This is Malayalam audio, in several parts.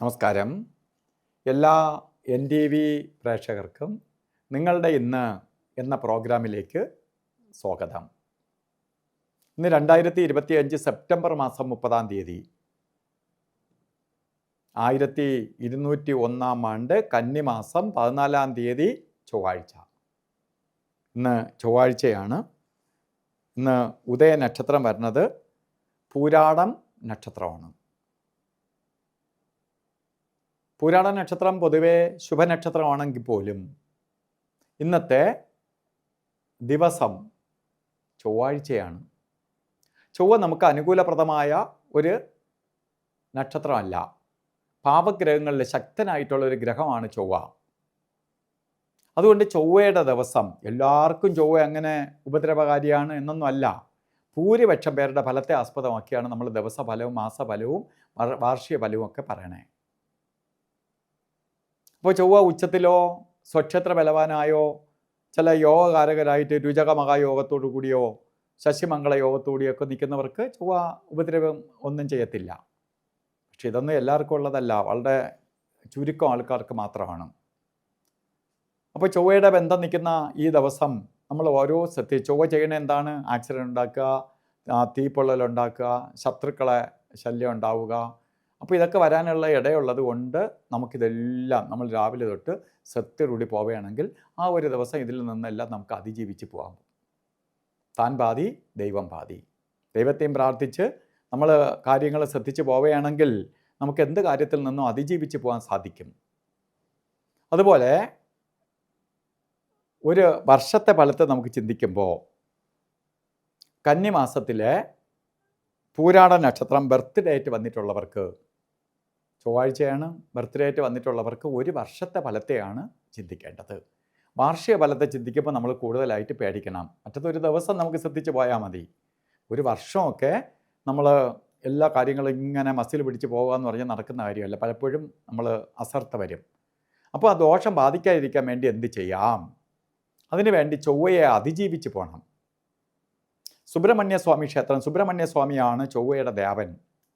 നമസ്കാരം. എല്ലാ NTV പ്രേക്ഷകർക്കും നിങ്ങളുടെ ഇന്ന് എന്ന പ്രോഗ്രാമിലേക്ക് സ്വാഗതം. ഇന്ന് 2025 സെപ്റ്റംബർ മാസം 30-ാം തീയതി 1201 ആണ്ട് കന്നിമാസം 14-ാം തീയതി ചൊവ്വാഴ്ച. ഇന്ന് ചൊവ്വാഴ്ചയാണ്. ഇന്ന് ഉദയ നക്ഷത്രം വരുന്നത് പൂരാടം നക്ഷത്രമാണ്. പൂരാട നക്ഷത്രം പൊതുവെ ശുഭനക്ഷത്രമാണെങ്കിൽ പോലും ഇന്നത്തെ ദിവസം ചൊവ്വാഴ്ചയാണ്. ചൊവ്വ നമുക്ക് അനുകൂലപ്രദമായ ഒരു നക്ഷത്രമല്ല. പാപഗ്രഹങ്ങളിൽ ശക്തനായിട്ടുള്ള ഒരു ഗ്രഹമാണ് ചൊവ്വ. അതുകൊണ്ട് ചൊവ്വയുടെ ദിവസം എല്ലാവർക്കും ചൊവ്വ അങ്ങനെ ഉപദ്രവകാരിയാണ് എന്നൊന്നും അല്ല. ഭൂരിപക്ഷം പേരുടെ ഫലത്തെ ആസ്പദമാക്കിയാണ് നമ്മൾ ദിവസഫലവും മാസഫലവും വാർഷിക ഫലവും ഒക്കെ പറയണേ. അപ്പോൾ ചൊവ്വ ഉച്ചത്തിലോ സ്വക്ഷേത്ര ബലവാനായോ ചില യോഗകാരകരായിട്ട് രുചകമഹായോഗത്തോടു കൂടിയോ ശശിമംഗള യോഗത്തോടെയൊക്കെ നിൽക്കുന്നവർക്ക് ചൊവ്വ ഉപദ്രവം ഒന്നും ചെയ്യത്തില്ല. പക്ഷെ ഇതൊന്നും എല്ലാവർക്കും ഉള്ളതല്ല, വളരെ ചുരുക്കം ആൾക്കാർക്ക് മാത്രമാണ്. അപ്പോൾ ചൊവ്വയുടെ ബന്ധം നിൽക്കുന്ന ഈ ദിവസം നമ്മൾ ഓരോ ചൊവ്വ ചെയ്യണ എന്താണ്? ആക്സിഡൻറ്റ് ഉണ്ടാക്കുക, തീപ്പൊള്ളലുണ്ടാക്കുക, ശത്രുക്കളെ ശല്യം ഉണ്ടാവുക. അപ്പോൾ ഇതൊക്കെ വരാനുള്ള ഇടയുള്ളത് കൊണ്ട് നമുക്കിതെല്ലാം നമ്മൾ രാവിലെ തൊട്ട് സത്യകൂടി പോവുകയാണെങ്കിൽ ആ ഒരു ദിവസം ഇതിൽ നിന്നെല്ലാം നമുക്ക് അതിജീവിച്ച് പോകാം. താൻ പാതി ദൈവം പാതി. ദൈവത്തെയും പ്രാർത്ഥിച്ച് നമ്മൾ കാര്യങ്ങൾ ശ്രദ്ധിച്ച് പോവുകയാണെങ്കിൽ നമുക്ക് എന്ത് കാര്യത്തിൽ നിന്നും അതിജീവിച്ച് പോകാൻ സാധിക്കും. അതുപോലെ ഒരു വർഷത്തെ ഫലത്തെ നമുക്ക് ചിന്തിക്കുമ്പോൾ കന്നിമാസത്തിലെ പൂരാട നക്ഷത്രം ബർത്ത് ഡേറ്റ് വന്നിട്ടുള്ളവർക്ക്, ചൊവ്വാഴ്ചയാണ് ബർത്ത് ഡേറ്റ് വന്നിട്ടുള്ളവർക്ക് ഒരു വർഷത്തെ ഫലത്തെയാണ് ചിന്തിക്കേണ്ടത്. വാർഷിക ഫലത്തെ ചിന്തിക്കുമ്പോൾ നമ്മൾ കൂടുതലായിട്ട് പേടിക്കണം. മറ്റൊരു ദിവസം നമുക്ക് ശ്രദ്ധിച്ച് പോയാൽ മതി. ഒരു വർഷമൊക്കെ നമ്മൾ എല്ലാ കാര്യങ്ങളും ഇങ്ങനെ മസിൽ പിടിച്ച് പോകുക എന്ന് പറഞ്ഞാൽ നടക്കുന്ന കാര്യമല്ല. പലപ്പോഴും നമ്മൾ അശ്രദ്ധ വരും. അപ്പോൾ ആ ദോഷം ബാധിക്കാതിരിക്കാൻ വേണ്ടി എന്ത് ചെയ്യാം? അതിനുവേണ്ടി ചൊവ്വയെ അതിജീവിച്ച് പോകണം. സുബ്രഹ്മണ്യസ്വാമി ക്ഷേത്രം, സുബ്രഹ്മണ്യസ്വാമിയാണ് ചൊവ്വയുടെ ദേവൻ,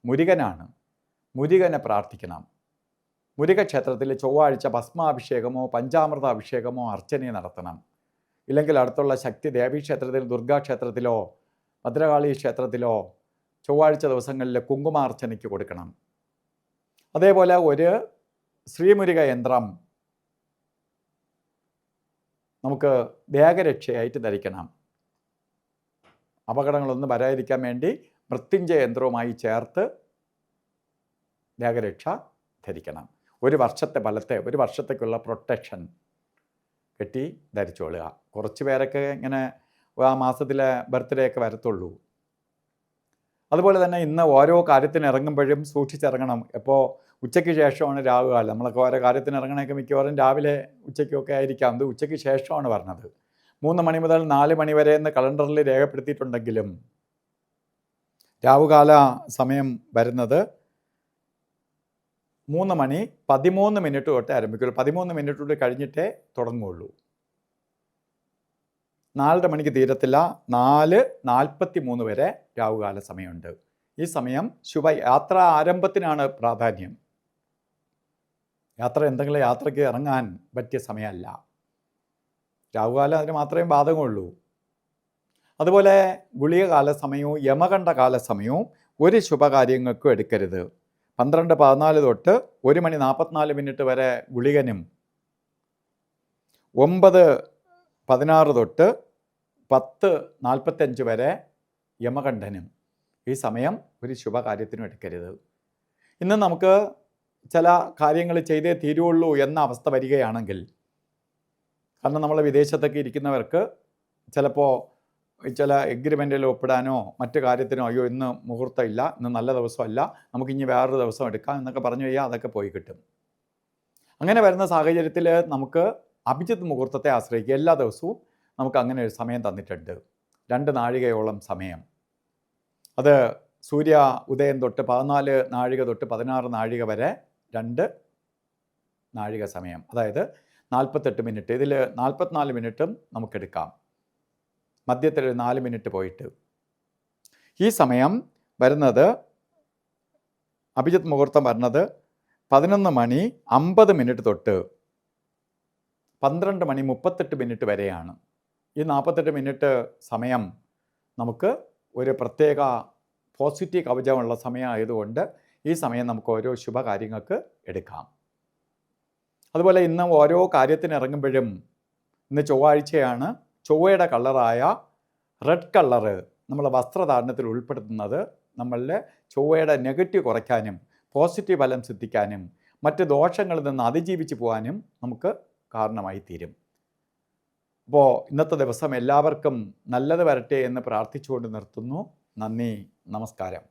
മുരുകനാണ്. മുരുകനെ പ്രാർത്ഥിക്കണം. മുരുക ക്ഷേത്രത്തിൽ ചൊവ്വാഴ്ച ഭസ്മാഭിഷേകമോ പഞ്ചാമൃത അഭിഷേകമോ അർച്ചനയോ നടത്തണം. ഇല്ലെങ്കിൽ അടുത്തുള്ള ശക്തി ദേവീക്ഷേത്രത്തിൽ, ദുർഗാക്ഷേത്രത്തിലോ ഭദ്രകാളി ക്ഷേത്രത്തിലോ ചൊവ്വാഴ്ച ദിവസങ്ങളിൽ കുങ്കുമാർച്ചനയ്ക്ക് കൊടുക്കണം. അതേപോലെ ഒരു ശ്രീമുരുക യന്ത്രം നമുക്ക് ദേഹരക്ഷയായിട്ട് ധരിക്കണം. അപകടങ്ങളൊന്നും വരാതിരിക്കാൻ വേണ്ടി മൃത്യുഞ്ജയ യന്ത്രവുമായി ചേർത്ത് ദേഹരക്ഷ ധരിക്കണം. ഒരു വർഷത്തെ ഫലത്തെ, ഒരു വർഷത്തേക്കുള്ള പ്രൊട്ടക്ഷൻ കെട്ടി ധരിച്ചോളുക. കുറച്ച് പേരൊക്കെ ഇങ്ങനെ ആ മാസത്തിലെ ബർത്ത്ഡേ ഒക്കെ വരത്തുള്ളൂ. അതുപോലെ തന്നെ ഇന്ന് ഓരോ കാര്യത്തിന് ഇറങ്ങുമ്പോഴും സൂക്ഷിച്ചിറങ്ങണം. ഇപ്പോൾ ഉച്ചയ്ക്ക് ശേഷമാണ് രാവുകാലം. നമ്മളൊക്കെ ഓരോ കാര്യത്തിന് ഇറങ്ങണമൊക്കെ മിക്കവാറും രാവിലെ ഉച്ചയ്ക്കൊക്കെ ആയിരിക്കാം. ഇത് ഉച്ചയ്ക്ക് ശേഷമാണ് പറഞ്ഞത്. 3 മണി മുതൽ 4 മണി വരെ എന്ന് കലണ്ടറിൽ രേഖപ്പെടുത്തിയിട്ടുണ്ടെങ്കിലും രാവുകാല സമയം വരുന്നത് 3 മണി 13 മിനിറ്റ് തൊട്ട് ആരംഭിക്കുള്ളൂ. 13 മിനിറ്റ് തൊട്ട് കഴിഞ്ഞിട്ടേ തുടങ്ങുകയുള്ളൂ. 4:30 മണിക്ക് തീരത്തില്ല. 4:43 വരെ രാവുകാല സമയമുണ്ട്. ഈ സമയം യാത്ര ആരംഭത്തിനാണ് പ്രാധാന്യം. എന്തെങ്കിലും യാത്രയ്ക്ക് ഇറങ്ങാൻ പറ്റിയ സമയമല്ല. രാവുകാലം അതിന് മാത്രമേ ബാധകമുള്ളൂ. അതുപോലെ ഗുളികകാല സമയവും യമകണ്ഠ കാല സമയവും ഒരു ശുഭകാര്യങ്ങൾക്കും എടുക്കരുത്. 12:14 തൊട്ട് 1 മണി 44 മിനിറ്റ് വരെ ഗുളികനും 9:16 തൊട്ട് 10:45 വരെ യമകണ്ഠനും. ഈ സമയം ഒരു ശുഭകാര്യത്തിനും എടുക്കരുത്. ഇന്ന് നമുക്ക് ചില കാര്യങ്ങൾ ചെയ്തേ തീരുള്ളൂ എന്ന അവസ്ഥ വരികയാണെങ്കിൽ, കാരണം നമ്മൾ വിദേശത്തൊക്കെ ഇരിക്കുന്നവർക്ക് ചിലപ്പോൾ ചില എഗ്രിമെൻറ്റിൽ ഒപ്പിടാനോ മറ്റു കാര്യത്തിനോ അയ്യോ ഇന്ന് മുഹൂർത്തം ഇല്ല, ഇന്ന് നല്ല ദിവസമല്ല, നമുക്കിനി വേറൊരു ദിവസം എടുക്കാം എന്നൊക്കെ പറഞ്ഞു കഴിഞ്ഞാൽ അതൊക്കെ പോയി കിട്ടും. അങ്ങനെ വരുന്ന സാഹചര്യത്തിൽ നമുക്ക് അഭിജിത്ത് മുഹൂർത്തത്തെ ആശ്രയിക്കുക. എല്ലാ ദിവസവും നമുക്ക് അങ്ങനെ ഒരു സമയം തന്നിട്ടുണ്ട്, 2 നാഴികയോളം സമയം. അത് സൂര്യ ഉദയം തൊട്ട് 14 നാഴിക തൊട്ട് 16 നാഴിക വരെ 2 നാഴിക സമയം, അതായത് 48 മിനിറ്റ്. ഇതിൽ 44 മിനിറ്റും നമുക്കെടുക്കാം. മധ്യത്തിൽ 4 മിനിറ്റ് പോയിട്ട് ഈ സമയം വരുന്നത്, അഭിജിത്ത് മുഹൂർത്തം വരുന്നത് 11:50 തൊട്ട് 12:38 വരെയാണ്. ഈ 48 മിനിറ്റ് സമയം നമുക്ക് ഒരു പ്രത്യേക പോസിറ്റീവ് കവചമുള്ള സമയമായതുകൊണ്ട് ഈ സമയം നമുക്ക് ഓരോ ശുഭകാര്യങ്ങൾക്ക് എടുക്കാം. അതുപോലെ ഇന്ന് ഓരോ കാര്യത്തിന് ഇറങ്ങുമ്പോഴും, ഇന്ന് ചൊവ്വാഴ്ചയാണ്, ചൊവ്വയുടെ കളറായ റെഡ് കളറ് നമ്മൾ വസ്ത്രധാരണത്തിൽ ഉൾപ്പെടുത്തുന്നത് നമ്മളുടെ ചൊവ്വയുടെ നെഗറ്റീവ് കുറയ്ക്കാനും പോസിറ്റീവ് ഫലം സിദ്ധിക്കാനും മറ്റ് ദോഷങ്ങളിൽ നിന്ന് അതിജീവിച്ച് പോകാനും നമുക്ക് കാരണമായി തീരും. അപ്പോൾ ഇന്നത്തെ ദിവസം എല്ലാവർക്കും നല്ലത് വരട്ടെ എന്ന് പ്രാർത്ഥിച്ചുകൊണ്ട് നിർത്തുന്നു. നന്ദി, നമസ്കാരം.